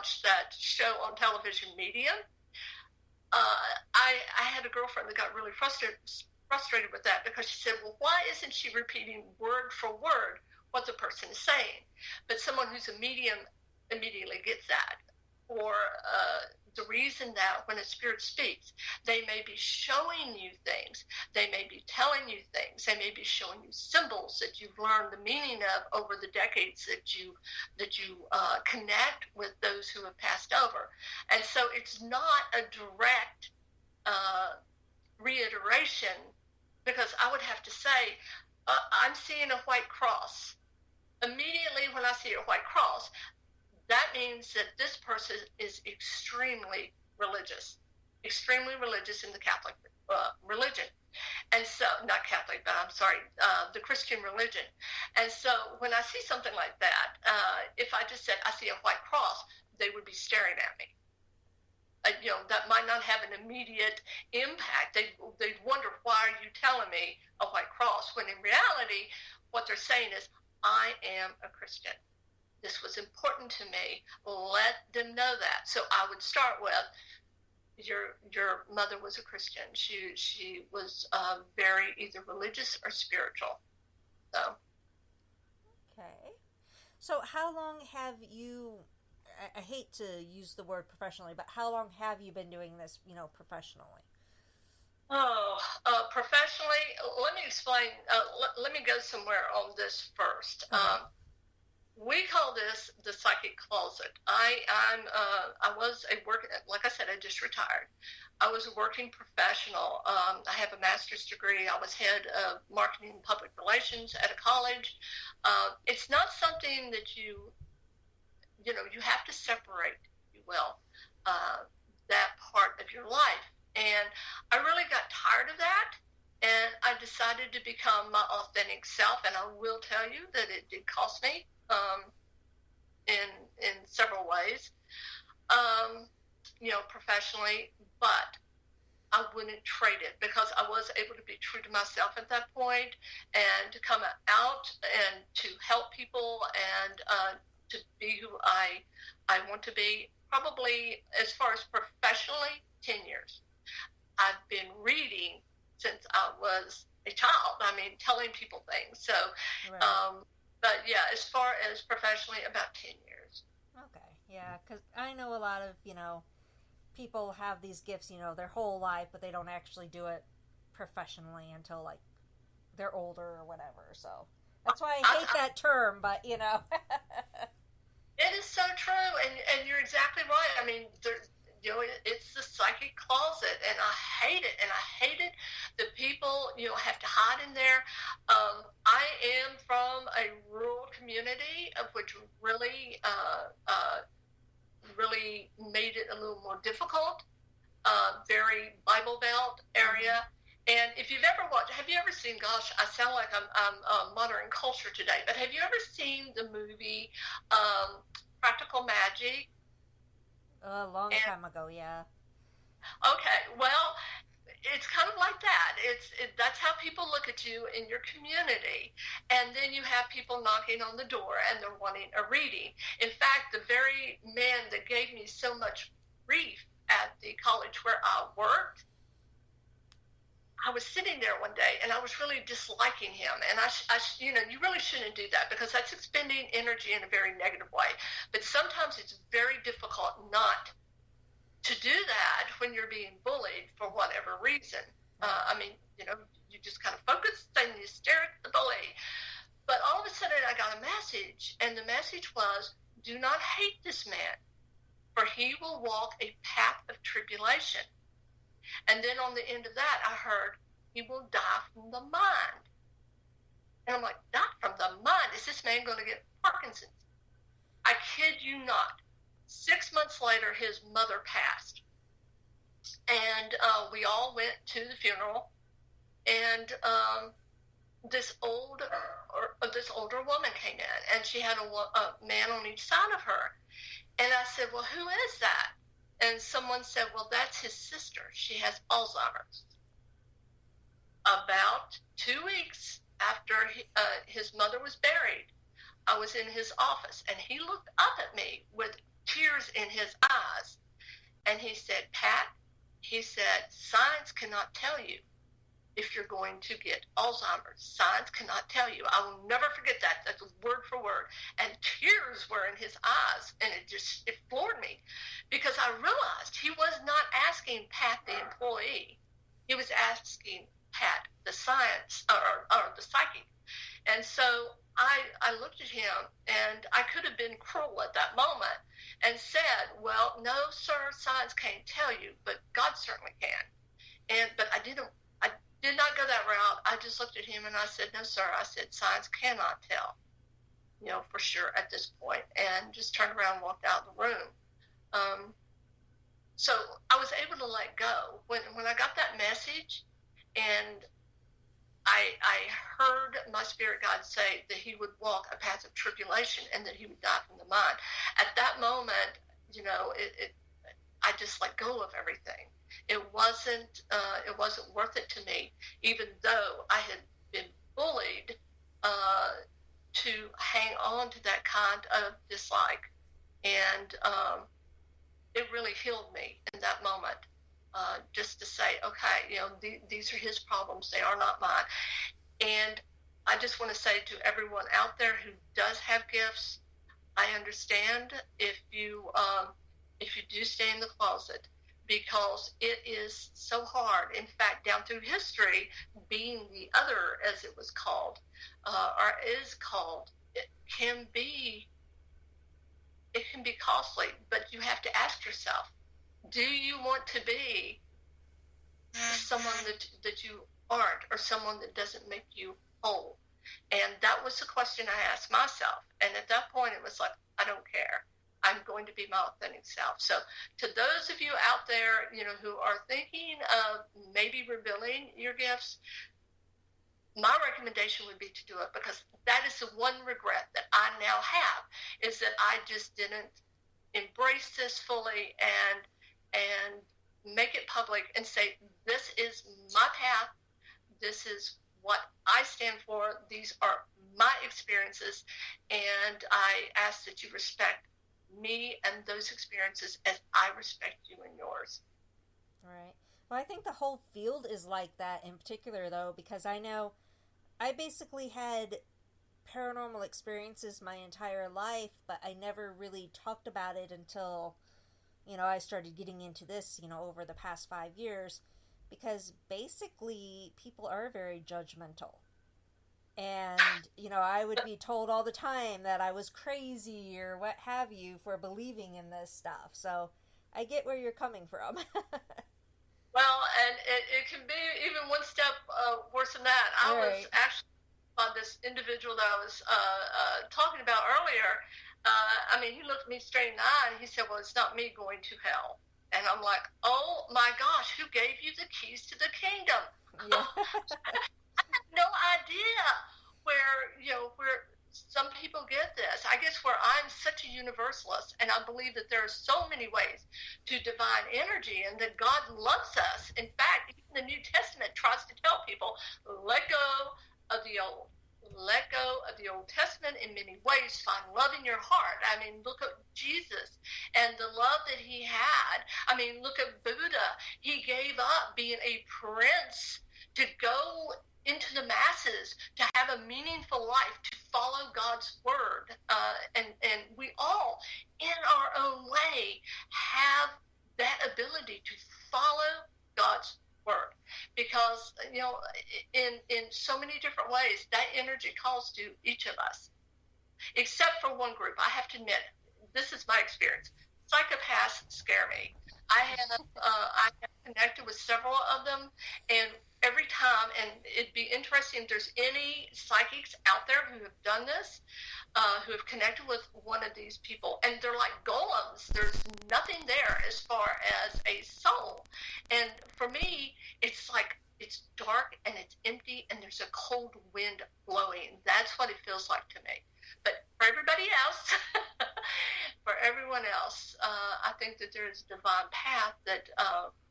watched that show on television, Medium. I had a girlfriend that got really frustrated with that because she said, well, why isn't she repeating word for word what the person is saying? But someone who's a medium immediately gets that. Or the reason that when a spirit speaks, they may be showing you things, they may be telling you things, they may be showing you symbols that you've learned the meaning of over the decades that you connect with those who have passed over. And so it's not a direct reiteration, because I would have to say, I'm seeing a white cross. Immediately when I see a white cross, that means that this person is extremely religious in the Catholic religion. And so, not Catholic, but I'm sorry, the Christian religion. And so when I see something like that, if I just said, I see a white cross, they would be staring at me. That might not have an immediate impact. They'd wonder, why are you telling me a white cross? When in reality, what they're saying is, I am a Christian. This was important to me. Let them know that. So I would start with, your mother was a Christian. She was very either religious or spiritual. So. Okay. So how long have you, I hate to use the word professionally, but how long have you been doing this, professionally? Professionally, let me explain. Let me go somewhere on this first. Okay. We call this the psychic closet. I was like I said, I just retired. I was a working professional. I have a master's degree. I was head of marketing and public relations at a college. It's not something that you have to separate, if you will, that part of your life. And I really got tired of that. And I decided to become my authentic self. And I will tell you that it did cost me in several ways, professionally, but I wouldn't trade it, because I was able to be true to myself at that point, and to come out and to help people, and to be who I want to be. Probably, as far as professionally, 10 years. I've been reading since I was a child. Telling people things. So, Right. but yeah, as far as professionally, about 10 years. Okay, yeah, because I know a lot of, people have these gifts, their whole life, but they don't actually do it professionally until, like, they're older or whatever, so that's why I hate that term, but, It is so true, and you're exactly right. It's the psychic closet, and I hate it, the people, have to hide in there. I am from a rural community, of which really made it a little more difficult, very Bible Belt area. And if you've ever watched, have you ever seen, gosh, I sound like I'm modern culture today, but have you ever seen the movie Practical Magic? A long time ago, yeah. Okay, well, it's kind of like that. That's how people look at you in your community. And then you have people knocking on the door and they're wanting a reading. In fact, the very man that gave me so much grief at the college where I worked, I was sitting there one day and I was really disliking him. And you really shouldn't do that, because that's expending energy in a very negative way. But sometimes it's very difficult not to do that when you're being bullied for whatever reason. You just kind of focus and you stare at the bully. But all of a sudden I got a message, and the message was, do not hate this man, for he will walk a path of tribulation. And then on the end of that, I heard, he will die from the mind. And I'm like, die from the mind? Is this man going to get Parkinson's? I kid you not. 6 months later, his mother passed. And we all went to the funeral. And this older woman came in, and she had a man on each side of her. And I said, well, who is that? And someone said, well, that's his sister. She has Alzheimer's. About 2 weeks after his mother was buried, I was in his office, and he looked up at me with tears in his eyes. And he said, Pat, he said, science cannot tell you if you're going to get Alzheimer's. Science cannot tell you. I will never forget that. That's word for word. And tears were in his eyes, and it floored me, because I realized he was not asking Pat, the employee. He was asking Pat, the science, or the psychic. And so I looked at him, and I could have been cruel at that moment and said, well, no, sir, science can't tell you, but God certainly can. But I did not go that route. I just looked at him and I said, no, sir. I said, science cannot tell, for sure at this point, and just turned around and walked out of the room. So I was able to let go. When I got that message, and I heard my spirit guide say that he would walk a path of tribulation and that he would die from the mind. At that moment, I just let go of everything. It wasn't worth it to me, even though I had been bullied to hang on to that kind of dislike, and it really healed me in that moment. Just to say, okay, these are his problems; they are not mine. And I just want to say to everyone out there who does have gifts, I understand if you do stay in the closet, because it is so hard. In fact, down through history, being the other, as it was called, or is called, it can be costly. But you have to ask yourself, do you want to be someone that you aren't, or someone that doesn't make you whole? And that was the question I asked myself. And at that point, it was like, I don't care. I'm going to be my authentic self. So to those of you out there, who are thinking of maybe revealing your gifts, my recommendation would be to do it, because that is the one regret that I now have, is that I just didn't embrace this fully and make it public and say, this is my path. This is what I stand for. These are my experiences. And I ask that you respect me and those experiences as I respect you and yours. Right. Well, I think the whole field is like that in particular, though, because I know I basically had paranormal experiences my entire life, but I never really talked about it until, I started getting into this, over the past 5 years, because basically people are very judgmental. And, I would be told all the time that I was crazy or what have you for believing in this stuff. So I get where you're coming from. Well, and it can be even one step worse than that. I was actually on this individual that I was talking about earlier. He looked me straight in the eye and he said, well, it's not me going to hell. And I'm like, oh my gosh, who gave you the keys to the kingdom? Yeah. I have no idea where some people get this. I guess where I'm such a universalist, and I believe that there are so many ways to divine energy, and that God loves us. In fact, even the New Testament tries to tell people, let go of the old. Let go of the Old Testament in many ways. Find love in your heart. Look at Jesus and the love that he had. Look at Buddha. He gave up being a prince to go into the masses, to have a meaningful life, to follow God's word. And we all, in our own way, have that ability to follow God's word, because in so many different ways that energy calls to each of us, except for one group. I have to admit, this is my experience. Psychopaths scare me. I have connected with several of them, and every time, and it'd be interesting if there's any psychics out there who have done this, who have connected with one of these people, and they're like golems. There's nothing there as far as a soul. And for me, it's like it's dark and it's empty and there's a cold wind blowing. That's what it feels like to me. But for everybody else, for everyone else, I think that there is a divine path that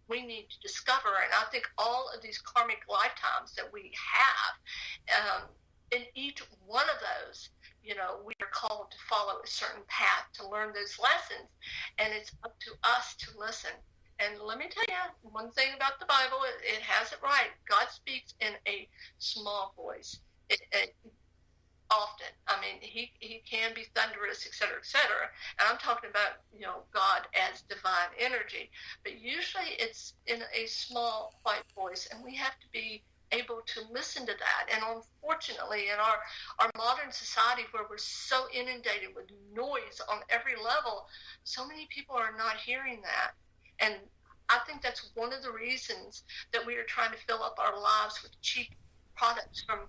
we need to discover. And I think all of these karmic lifetimes that we have, in each one of those, we are called to follow a certain path to learn those lessons, and it's up to us to listen. And let me tell you one thing about the Bible, it has it right. God speaks in a small voice. Often. I mean, he can be thunderous, et cetera, et cetera. And I'm talking about, God as divine energy. But usually it's in a small, quiet voice, and we have to be able to listen to that. And unfortunately, in our modern society where we're so inundated with noise on every level, so many people are not hearing that. And I think that's one of the reasons that we are trying to fill up our lives with cheap products from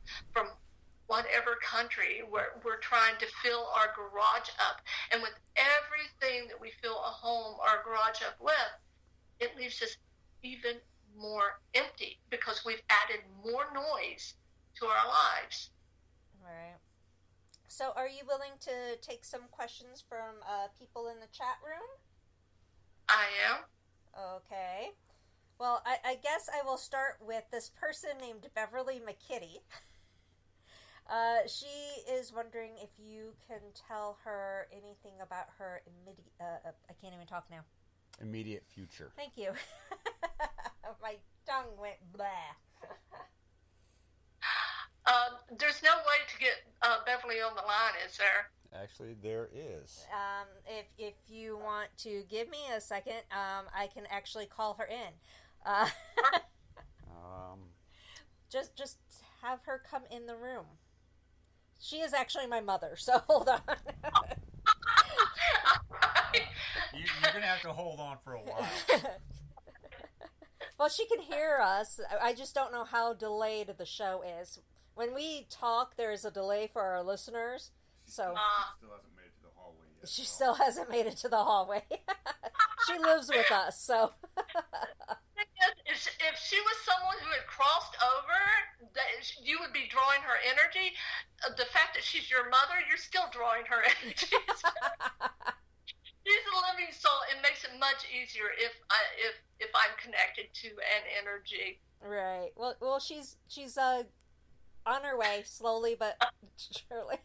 whatever country, where we're trying to fill our garage up. And with everything that we fill a home or a garage up with, it leaves us even more empty because we've added more noise to our lives. All right. So are you willing to take some questions from people in the chat room? I am. Okay. Well, I guess I will start with this person named Beverly McKitty. She is wondering if you can tell her anything about her immediate... I can't even talk now. Immediate future. Thank you. My tongue went blah. There's no way to get Beverly on the line, is there? Actually, there is. If you want to give me a second, I can actually call her in. Just have her come in the room. She is actually my mother, so hold on. You're going to have to hold on for a while. Well, she can hear us. I just don't know how delayed the show is. When we talk, there is a delay for our listeners. So She still hasn't made it to the hallway. She still hasn't made it to the hallway. She lives with us, so... If she was someone who had crossed over, you would be drawing her energy. The fact that she's your mother, you're still drawing her energy. She's a living soul. It makes it much easier if I'm connected to an energy. Right. Well, she's on her way, slowly but surely.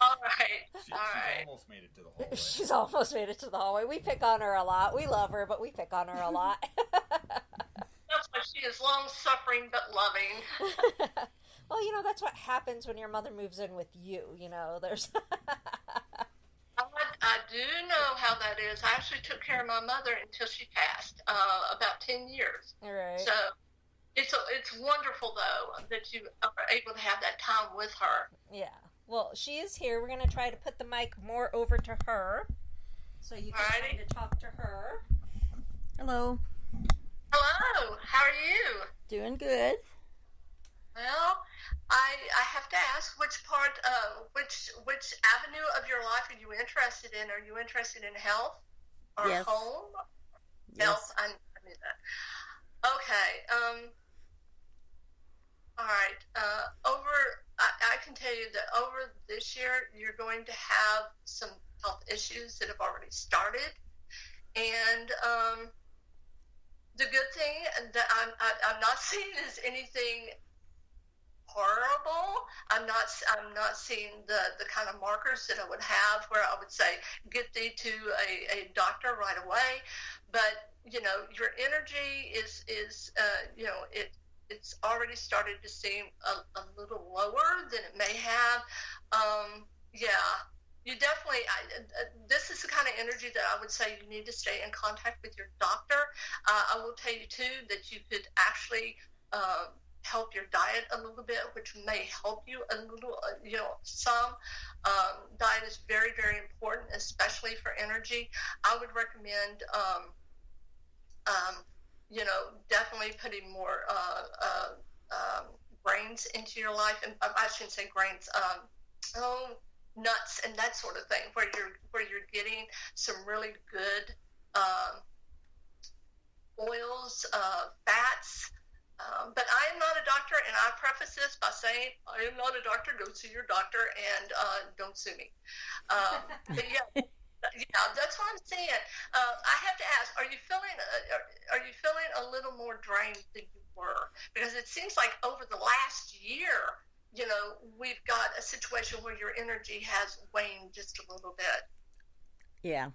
All right. She's almost made it to the hallway. She's almost made it to the hallway. We pick on her a lot. We love her, but we pick on her a lot. That's why she is long-suffering but loving. Well, that's what happens when your mother moves in with you. There's... I do know how that is. I actually took care of my mother until she passed, about 10 years. All right. So it's wonderful, though, that you are able to have that time with her. Yeah. Well, she is here. We're going to try to put the mic more over to her so you can kind of talk to her. Hello. Hello. How are you? Doing good. Well, I have to ask, which avenue of your life are you interested in? Are you interested in health or Yes. home? Yes. Health. I knew that. Okay. All right. I can tell you that over this year, you're going to have some health issues that have already started. And the good thing that I'm not seeing is anything horrible. I'm not seeing the kind of markers that I would have where I would say, get thee to a doctor right away. But, your energy is it's already started to seem a little lower than it may have. You definitely, this is the kind of energy that I would say you need to stay in contact with your doctor. I will tell you, too, that you could actually help your diet a little bit, which may help you a little, some. Diet is very, very important, especially for energy. I would recommend, definitely putting more grains into your life. And I shouldn't say grains, nuts and that sort of thing, where you're getting some really good oils, fats. But I am not a doctor, and I preface this by saying I am not a doctor. Go see your doctor, and don't sue me. But yeah, that's what I'm saying. I have to ask: Are you feeling a little more drained than you were? Because it seems like over the last year, we've got a situation where your energy has waned just a little bit. Yeah.